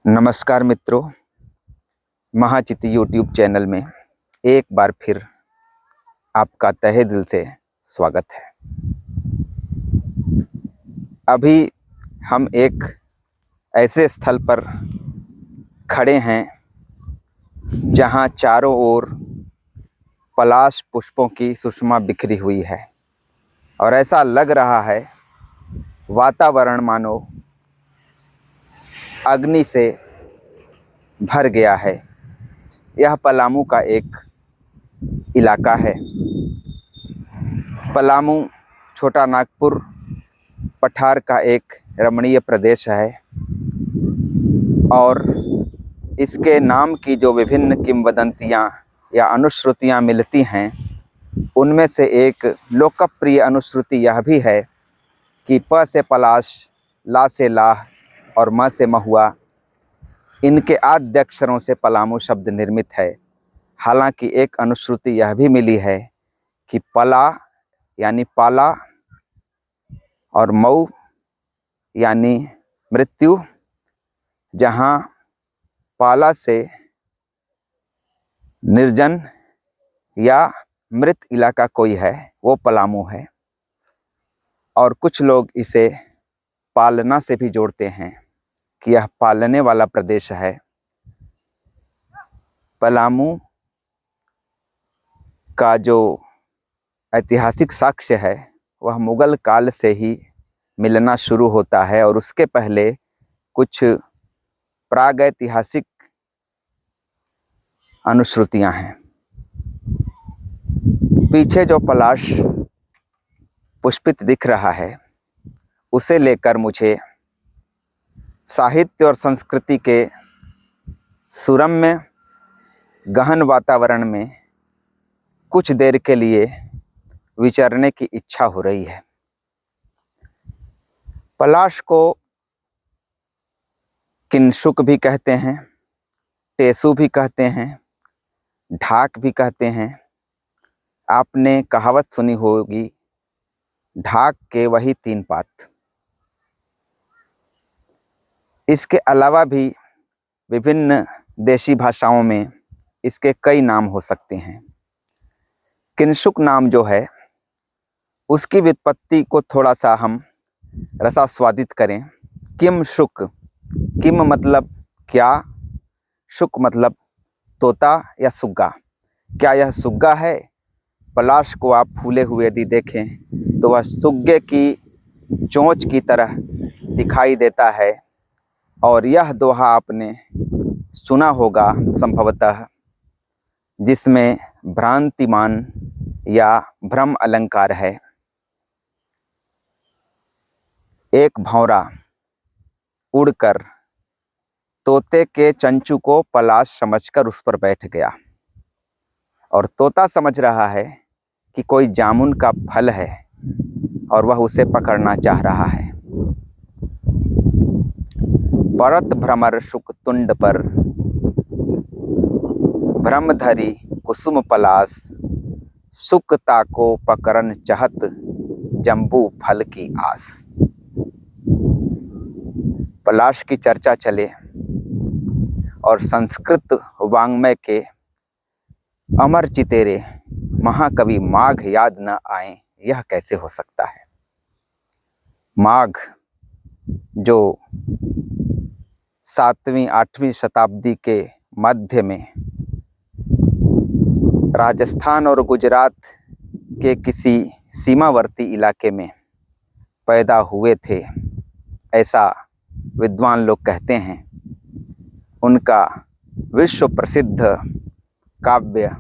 नमस्कार मित्रों, महाचित YouTube channel में एक बार फिर आपका तहे दिल से स्वागत है। अभी हम एक ऐसे स्थल पर खड़े हैं जहां चारों ओर पलाश पुष्पों की सुषमा बिखरी हुई है और ऐसा लग रहा है वातावरण मानो अग्नि से भर गया है। यह पलामू का एक इलाका है। पलामू छोटा नागपुर पठार का एक रमणीय प्रदेश है और इसके नाम की जो विभिन्न किंवदंतियाँ या अनुश्रुतियाँ मिलती हैं, उनमें से एक लोकप्रिय अनुश्रुति यह भी है कि प से पलाश, ला से लाह और म से महुआ, इनके आद्य अक्षरों से पलामू शब्द निर्मित है। हालांकि एक अनुश्रुति यह भी मिली है कि पला यानी पाला और मऊ यानी मृत्यु, जहाँ पाला से निर्जन या मृत इलाका कोई है वो पलामू है। और कुछ लोग इसे पालना से भी जोड़ते हैं कि यह पालने वाला प्रदेश है। पलामू का जो ऐतिहासिक साक्ष्य है वह मुगल काल से ही मिलना शुरू होता है और उसके पहले कुछ प्रागैतिहासिक अनुश्रुतियां हैं। पीछे जो पलाश पुष्पित दिख रहा है उसे लेकर मुझे साहित्य और संस्कृति के सुरम्य गहन वातावरण में कुछ देर के लिए विचरने की इच्छा हो रही है। पलाश को किंशुक भी कहते हैं, टेसु भी कहते हैं, ढाक भी कहते हैं। आपने कहावत सुनी होगी, ढाक के वही तीन पात। इसके अलावा भी विभिन्न देशी भाषाओं में इसके कई नाम हो सकते हैं। किंशुक नाम जो है उसकी व्युत्पत्ति को थोड़ा सा हम रसास्वादित करें। किम शुक, किम मतलब क्या, शुक मतलब तोता या सुग्गा। क्या यह सुग्गा है? पलाश को आप फूले हुए यदि देखें तो वह सुग्गे की चोंच की तरह दिखाई देता है। और यह दोहा आपने सुना होगा संभवतः, जिसमें भ्रांतिमान या भ्रम अलंकार है। एक भंवरा उड़कर तोते के चंचू को पलाश समझकर उस पर बैठ गया और तोता समझ रहा है कि कोई जामुन का फल है और वह उसे पकड़ना चाह रहा है। परत भ्रमर शुक तुंड पर, भ्रमधरी कुसुम पलाश, सुकता को पकड़न चाहत, जम्बू फल की आस। पलाश की चर्चा चले और संस्कृत वाङ्मय के अमर चितेरे महाकवि माघ याद न आए, यह कैसे हो सकता है। माघ जो 7वीं-8वीं शताब्दी के मध्य में राजस्थान और गुजरात के किसी सीमावर्ती इलाके में पैदा हुए थे, ऐसा विद्वान लोग कहते हैं। उनका विश्व प्रसिद्ध काव्य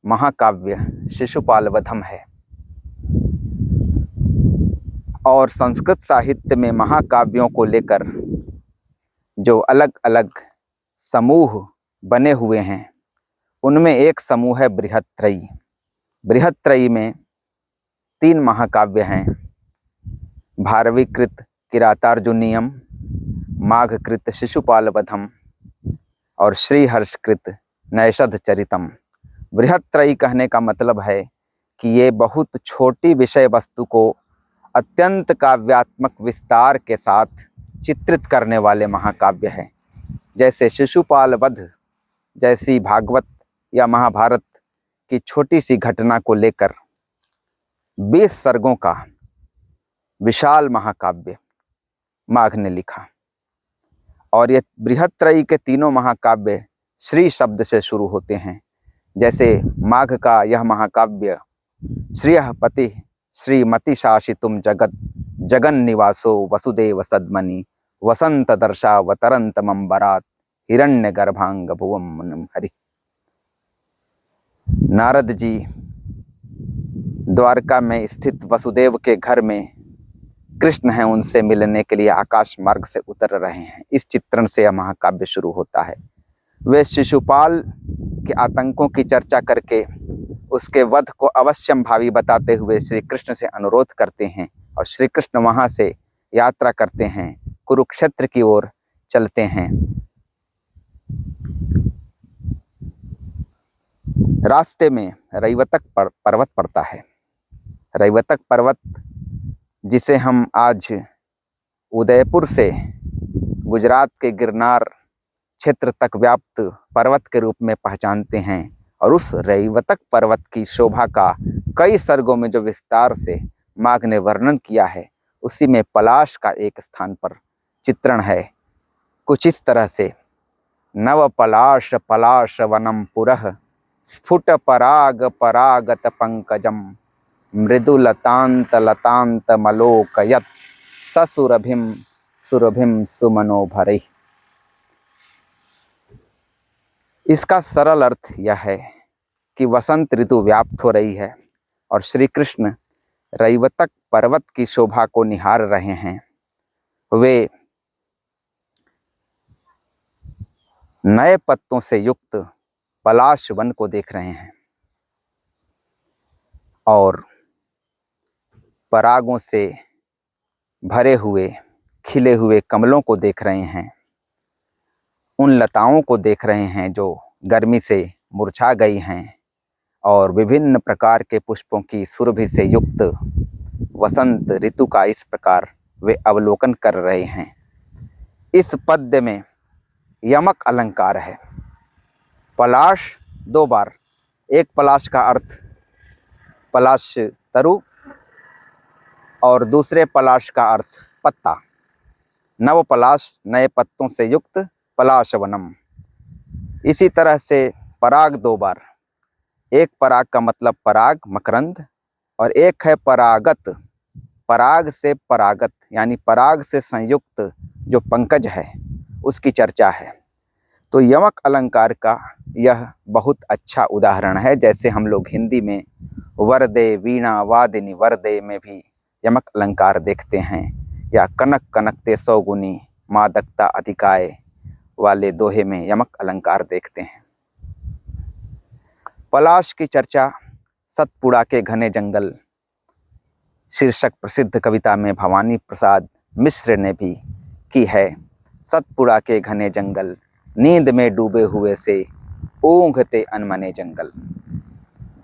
महाकाव्य शिशुपाल वधम है। और संस्कृत साहित्य में महाकाव्यों को लेकर जो अलग अलग समूह बने हुए हैं, उनमें एक समूह है बृहत्त्रयी। बृहत्त्रयी में 3 महाकाव्य हैं, भारवीकृत किरातार्जुनीयम, माघकृत शिशुपाल वधम और श्रीहर्षकृत नैषध चरितम। बृहत्त्रयी कहने का मतलब है कि ये बहुत छोटी विषय वस्तु को अत्यंत काव्यात्मक विस्तार के साथ चित्रित करने वाले महाकाव्य हैं। जैसे शिशुपाल वध जैसी भागवत या महाभारत की छोटी सी घटना को लेकर 20 सर्गों का विशाल महाकाव्य माघ ने लिखा। और ये बृहत्त्रयी के तीनों महाकाव्य श्री शब्द से शुरू होते हैं। जैसे माघ का यह महाकाव्य श्रियः पति श्रीमति शासितुम जगत जगन निवासो वसुदेव सद्मनि वसंत दर्शावतरंत मंबरात हिरण्य गर्भांग भुवम मुनिम हरि। नारद जी द्वारका में स्थित वसुदेव के घर में कृष्ण हैं, उनसे मिलने के लिए आकाश मार्ग से उतर रहे हैं। इस चित्रण से यह महाकाव्य शुरू होता है। वे शिशुपाल के आतंकों की चर्चा करके उसके वध को अवश्यम भावी बताते हुए श्री कृष्ण से अनुरोध करते हैं और श्री कृष्ण वहां से यात्रा करते हैं, कुरुक्षेत्र की ओर चलते हैं। रास्ते में रैवतक पर्वत पड़ता है। रैवतक पर्वत जिसे हम आज उदयपुर से गुजरात के गिरनार क्षेत्र तक व्याप्त पर्वत के रूप में पहचानते हैं। और उस रैवतक पर्वत की शोभा का कई सर्गों में जो विस्तार से माघ ने वर्णन किया है, उसी में पलाश का एक स्थान पर चित्रण है कुछ इस तरह से। नव पलाश पलाश वनम पुरः स्फुट पराग परागत पंकजम मृदुलतांत लतांत मलोकयत ससुरभिम सुरभिम सुमनोभरै। इसका सरल अर्थ यह है कि वसंत ऋतु व्याप्त हो रही है और श्री कृष्ण रैवतक पर्वत की शोभा को निहार रहे हैं। वे नए पत्तों से युक्त पलाश वन को देख रहे हैं और परागों से भरे हुए खिले हुए कमलों को देख रहे हैं। उन लताओं को देख रहे हैं जो गर्मी से मुरझा गई हैं और विभिन्न प्रकार के पुष्पों की सुरभि से युक्त वसंत ऋतु का इस प्रकार वे अवलोकन कर रहे हैं। इस पद्य में यमक अलंकार है। पलाश 2 बार, एक पलाश का अर्थ पलाश तरु और दूसरे पलाश का अर्थ पत्ता। नव पलाश नए पत्तों से युक्त पलाश वनम। इसी तरह से पराग 2 बार, एक पराग का मतलब पराग मकरंद और एक है परागत, पराग से परागत यानी पराग से संयुक्त जो पंकज है उसकी चर्चा है। तो यमक अलंकार का यह बहुत अच्छा उदाहरण है। जैसे हम लोग हिंदी में वरदे वीणा वादिनी वरदे में भी यमक अलंकार देखते हैं, या कनक कनकते 100 गुनी मादकता अधिकाय वाले दोहे में यमक अलंकार देखते हैं। पलाश की चर्चा सतपुड़ा के घने जंगल शीर्षक प्रसिद्ध कविता में भवानी प्रसाद मिश्र ने भी की है। सतपुड़ा के घने जंगल नींद में डूबे हुए से ऊँघते अनमने जंगल।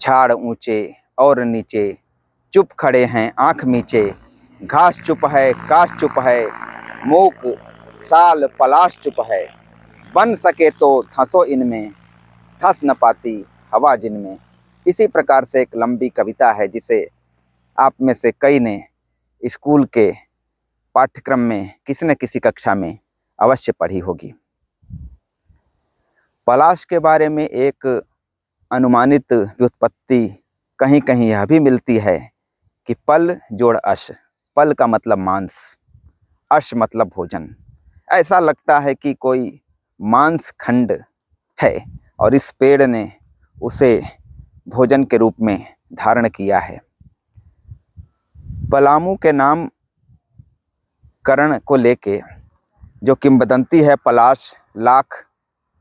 झाड़ ऊंचे और नीचे चुप खड़े हैं आंख मीचे, घास चुप है काश चुप है मूक साल पलाश चुप है। बन सके तो धंसो इनमें धंस न पाती हवा जिनमें। इसी प्रकार से एक लंबी कविता है जिसे आप में से कई ने स्कूल के पाठ्यक्रम में किसी न किसी कक्षा में अवश्य पढ़ी होगी। पलाश के बारे में एक अनुमानित व्युत्पत्ति कहीं कहीं यह भी मिलती है कि पल जोड़ अश, पल का मतलब मांस, अश मतलब भोजन। ऐसा लगता है कि कोई मांस खंड है और इस पेड़ ने उसे भोजन के रूप में धारण किया है। पलामू के नाम करण को लेके जो किंवदंती है पलाश, लाख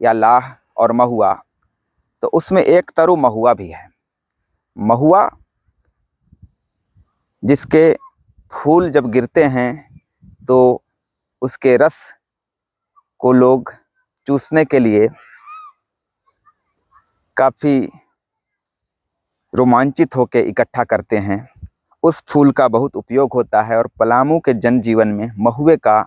या लाह और महुआ, तो उसमें एक तरु महुआ भी है। महुआ जिसके फूल जब गिरते हैं तो उसके रस को लोग चूसने के लिए काफ़ी रोमांचित होकर इकट्ठा करते हैं। उस फूल का बहुत उपयोग होता है और पलामू के जनजीवन में महुए का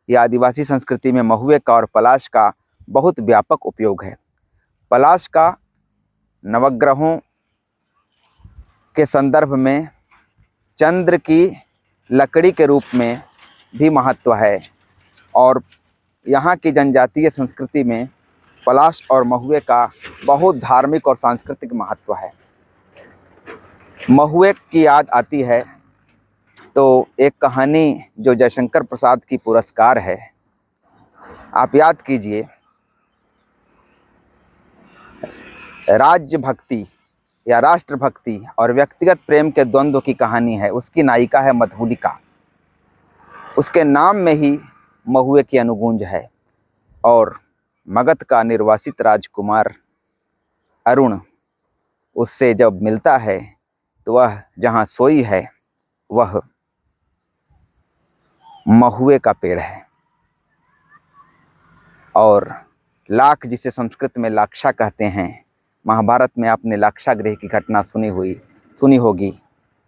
या आदिवासी संस्कृति में महुए का और पलाश का बहुत व्यापक उपयोग है। पलाश का नवग्रहों के संदर्भ में चंद्र की लकड़ी के रूप में भी महत्व है और यहाँ की जनजातीय संस्कृति में पलाश और महुए का बहुत धार्मिक और सांस्कृतिक महत्व है। महुए की याद आती है तो एक कहानी जो जयशंकर प्रसाद की पुरस्कार है, आप याद कीजिए, राज्य भक्ति या राष्ट्र भक्ति और व्यक्तिगत प्रेम के द्वंद्व की कहानी है। उसकी नायिका है मधुलिका। उसके नाम में ही महुए की अनुगूंज है और मगध का निर्वासित राजकुमार अरुण उससे जब मिलता है तो वह जहाँ सोई है वह महुए का पेड़ है और लाख, जिसे संस्कृत में लाक्षा कहते हैं, महाभारत में आपने लाक्षागृह की घटना सुनी होगी।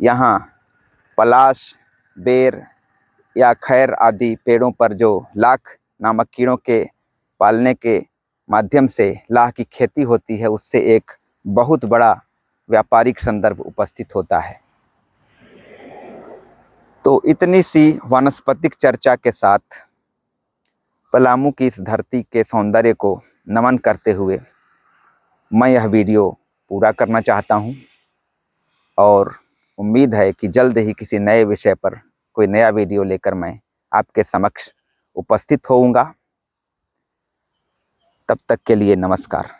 यहाँ पलाश, बेर या खैर आदि पेड़ों पर जो लाख नामक कीड़ों के पालने के माध्यम से लाख की खेती होती है, उससे एक बहुत बड़ा व्यापारिक संदर्भ उपस्थित होता है। तो इतनी सी वानस्पतिक चर्चा के साथ पलामू की इस धरती के सौंदर्य को नमन करते हुए मैं यह वीडियो पूरा करना चाहता हूँ और उम्मीद है कि जल्द ही किसी नए विषय पर कोई नया वीडियो लेकर मैं आपके समक्ष उपस्थित होऊंगा। तब तक के लिए नमस्कार।